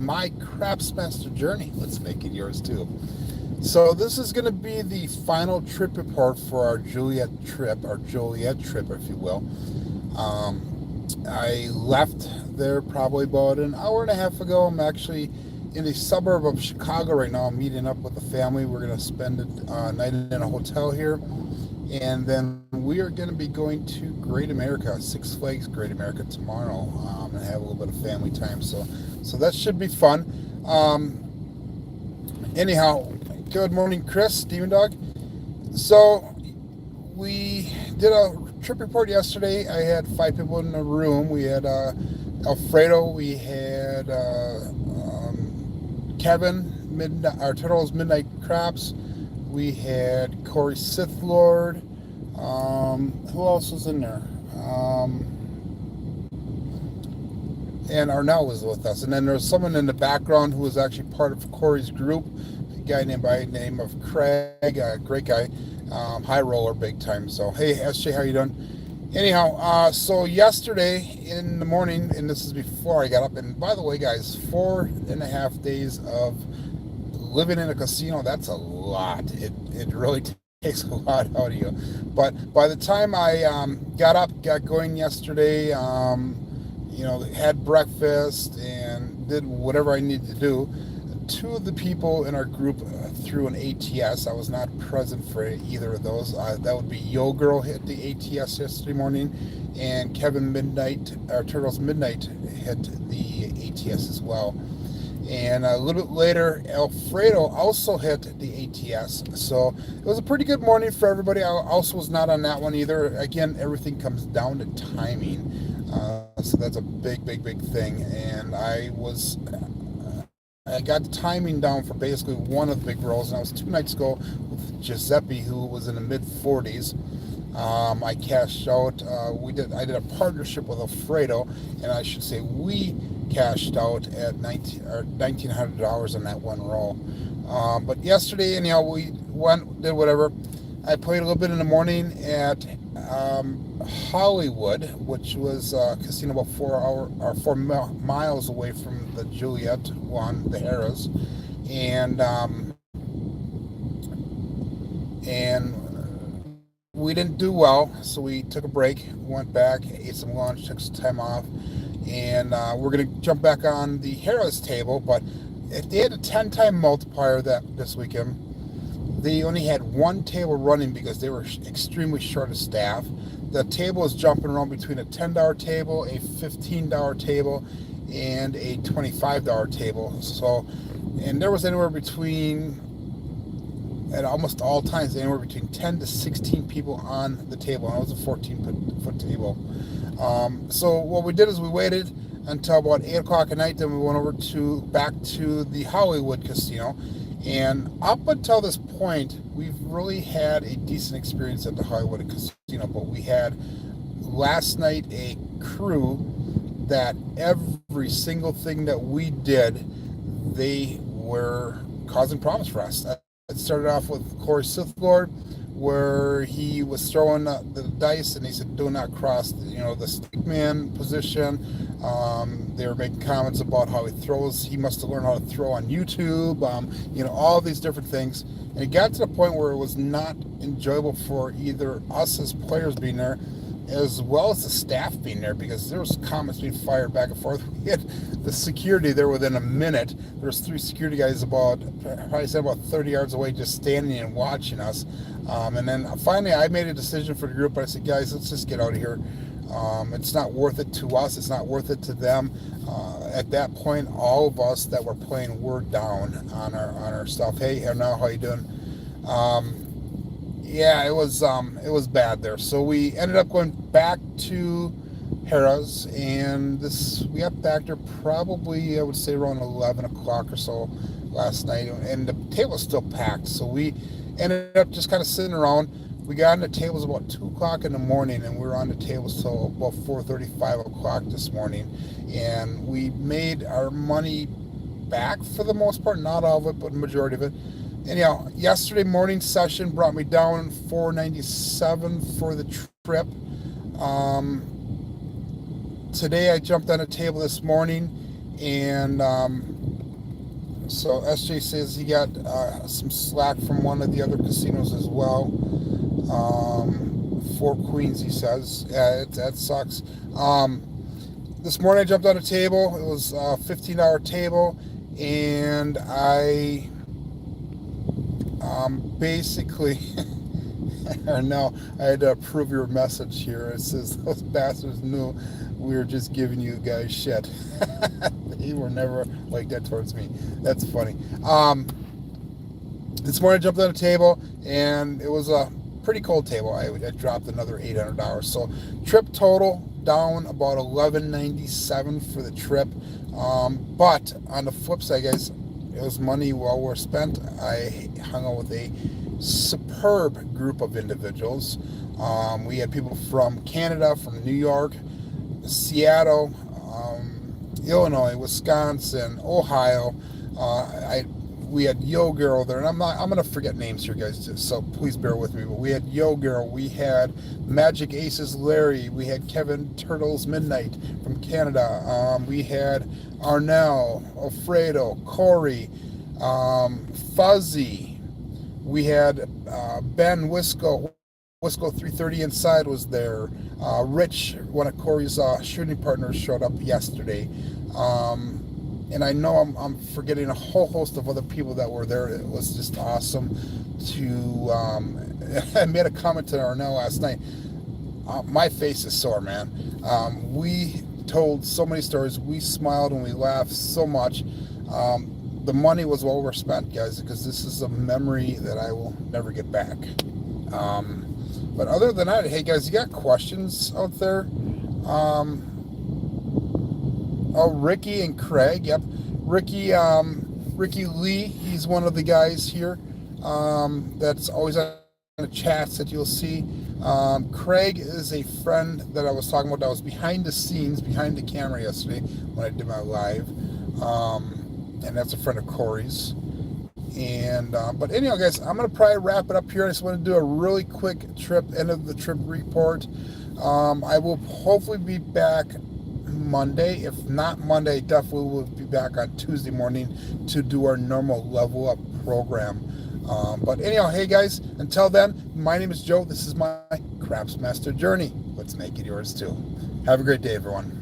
my Craftsmaster journey. Let's make it yours too. So this is going to be the final trip report for our Joliet trip, if you will. I left there probably about an hour and a half ago. I'm actually in the suburb of Chicago right now. I'm meeting up with the family. We're going to spend a night in a hotel here, and then we are going to be going to Great America, Six Flags Great America tomorrow, and have a little bit of family time. So that should be fun. Anyhow, good morning, Chris, Demon Dog. So we did a trip report yesterday. I had 5 people in the room. We had Alfredo. We had Kevin, our Turtles Midnight Craps. We had Corey Sith Lord. Who else was in there? And Arnell was with us. And then there was someone in the background who was actually part of Corey's group, a guy named by the name of Craig, a great guy, high roller, big time. So, hey, SJ, how you doing? Anyhow, so yesterday in the morning, and this is before I got up, and by the way, guys, 4.5 days of living in a casino, that's a lot. It really takes a lot out of you. But by the time I got up, got going yesterday, had breakfast and did whatever I needed to do. 2 of the people in our group threw an ATS. I was not present for either of those. That would be Yo Girl hit the ATS yesterday morning, and Kevin Midnight, our Turtles Midnight, hit the ATS as well. And a little bit later, Alfredo also hit the ATS. So it was a pretty good morning for everybody. I also was not on that one either. Again, everything comes down to timing. So that's a big thing. And I got the timing down for basically one of the big rolls. And I was 2 nights ago with Giuseppe, who was in the mid-40s. I cashed out. I did a partnership with Alfredo, and I should say we cashed out at $1,900 on that one roll. But yesterday, anyhow, we did whatever. I played a little bit in the morning at Hollywood, which was a casino about 4 miles away from the Joliet one, the Harrah's, and we didn't do well, so we took a break, went back, ate some lunch, took some time off, and we're going to jump back on the Harrah's table. But if they had a 10-time multiplier this weekend, they only had 1 table running because they were extremely short of staff. The table is jumping around between a $10 table, a $15 table, and a $25 table. So, and there was anywhere between, at almost all times, anywhere between 10 to 16 people on the table. And it was a 14-foot table. So what we did is we waited until about 8 o'clock at night. Then we went over back to the Hollywood casino. And up until this point, we've really had a decent experience at the Hollywood casino. But we had last night a crew that every single thing that we did, they were causing problems for us. It started off with Corey Sith Lord, where he was throwing the dice, and he said, "Do not cross, the stickman position." They were making comments about how he throws. He must have learned how to throw on YouTube. All these different things, and it got to the point where it was not enjoyable for either us as players being there, as well as the staff being there, because there was comments being fired back and forth. We had the security there within a minute. There was 3 security guys about 30 yards away, just standing and watching us. And then finally, I made a decision for the group. I said, "Guys, let's just get out of here. It's not worth it to us. It's not worth it to them." At that point, all of us that were playing were down on our stuff. Hey, now how you doing? Yeah, it was bad there. So we ended up going back to Harrah's, and we got back there probably, I would say, around 11 o'clock or so last night, and the table was still packed. So we ended up just kind of sitting around. We got on the tables about 2 o'clock in the morning, and we were on the tables till about 4:30, 5 o'clock this morning, and we made our money back for the most part, not all of it, but the majority of it. Anyhow, yesterday morning session brought me down $497 for the trip. Today I jumped on a table this morning, and So SJ says he got some slack from one of the other casinos as well. Four Queens, he says. Yeah, that sucks. This morning I jumped on a table. It was a $15 table, and I basically, or no, I had to approve your message here. It says those bastards knew we were just giving you guys shit. They were never like that towards me. That's funny. This morning I jumped on a table, and it was a pretty cold table. I dropped another $800. So trip total down about $11.97 for the trip. But on the flip side, guys, it was money well worth spent. I hung out with a superb group of individuals. We had people from Canada, from New York, Seattle, Illinois, Wisconsin, Ohio. We had Yo Girl there, and I'm gonna forget names here, guys, so please bear with me. But we had Yo Girl, we had Magic Aces Larry, we had Kevin Turtles Midnight from Canada, we had Arnell, Alfredo, Corey, Fuzzy, we had Ben Wisco 330 Inside was there. Rich, one of Corey's shooting partners, showed up yesterday. And I know I'm forgetting a whole host of other people that were there. It was just awesome to, I made a comment to Arnell last night. My face is sore, man. We told so many stories. We smiled and we laughed so much. The money was well worth spent, guys, because this is a memory that I will never get back. But other than that, hey, guys, you got questions out there? Oh, Ricky and Craig. Yep, Ricky Lee. He's one of the guys here. That's always on the chats that you'll see. Craig is a friend that I was talking about. That was behind the scenes, behind the camera yesterday when I did my live. And that's a friend of Corey's. And but anyhow, guys, I'm gonna probably wrap it up here. I just want to do a really quick end of the trip report. I will hopefully be back Monday. If not Monday, definitely will be back on Tuesday morning to do our normal level up program. But anyhow, hey guys, until then, my name is Joe. This is my Craps Master journey. Let's make it yours too. Have a great day, everyone.